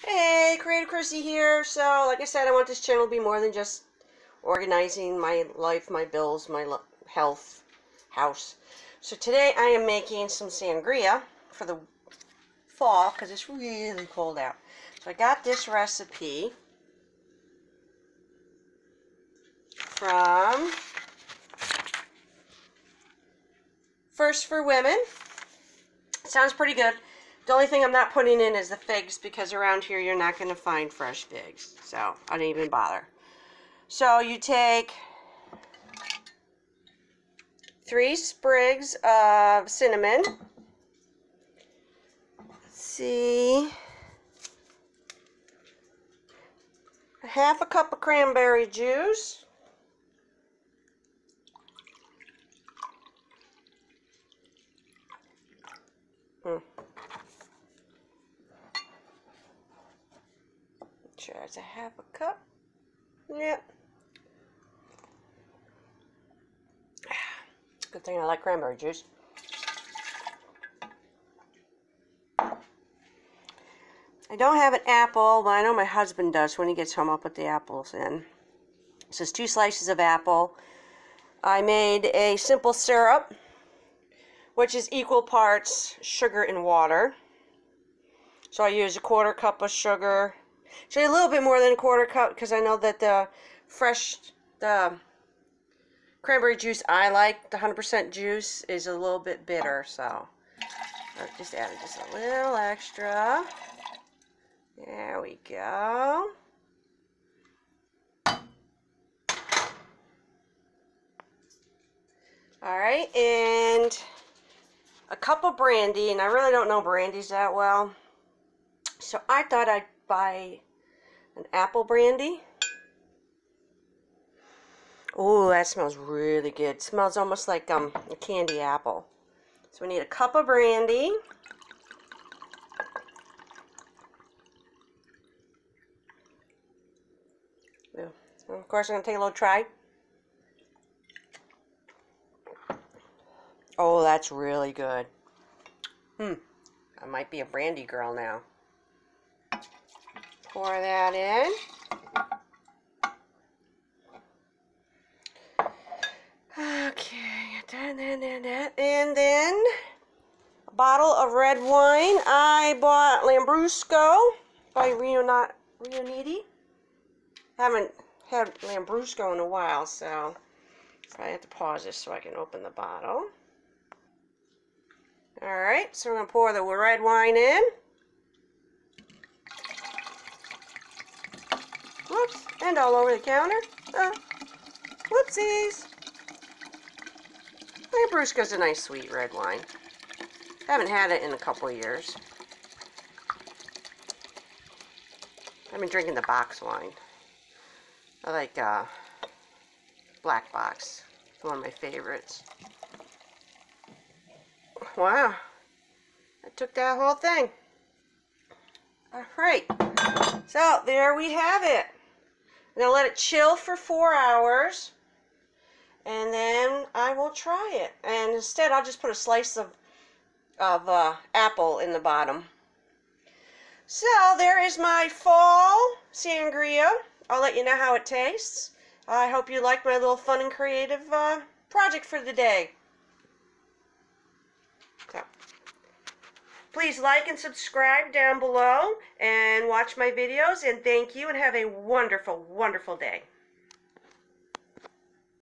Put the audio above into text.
Hey, Creative Chrissy here. So, like I said, I want this channel to be more than just organizing my life, my bills, my health, house. So today I am making some sangria for the fall because it's really cold out. So I got this recipe from First for Women. Sounds pretty good. The only thing I'm not putting in is the figs because around here you're not going to find fresh figs. So I didn't even bother. So you take 3 sprigs of cinnamon. Let's see. A half a cup of cranberry juice. Sure, it's a half a cup. Yep. Good thing I like cranberry juice. I don't have an apple, but I know my husband does. When he gets home, I'll put the apples in. This is 2 slices of apple. I made a simple syrup, which is equal parts sugar and water. So I used a 1/4 cup of sugar. Actually, a little bit more than a 1/4 cup because I know that the cranberry juice I like, the 100% juice, is a little bit bitter. So I just added just a little extra. There we go. Alright, and a cup of brandy, and I really don't know brandies that well, so I thought I'd buy an apple brandy. Oh, that smells really good. It smells almost like a candy apple. So we need a cup of brandy. And of course, I'm going to take a little try. Oh, that's really good. I might be a brandy girl now. Pour that in. Okay, and then a bottle of red wine. I bought Lambrusco by Riuniti. Haven't had Lambrusco in a while, so I have to pause this so I can open the bottle. Alright, so we're going to pour the red wine in. Whoops, and all over the counter. Whoopsies. Lambrusco's a nice sweet red wine. Haven't had it in a couple years. I've been drinking the box wine. I like Black Box. It's one of my favorites. Wow. I took that whole thing. Alright. So, there we have it. I'm going to let it chill for 4 hours. And then I will try it. And instead, I'll just put a slice of apple in the bottom. So, there is my fall sangria. I'll let you know how it tastes. I hope you like my little fun and creative project for the day. So, please like and subscribe down below and watch my videos. And thank you and have a wonderful, wonderful day.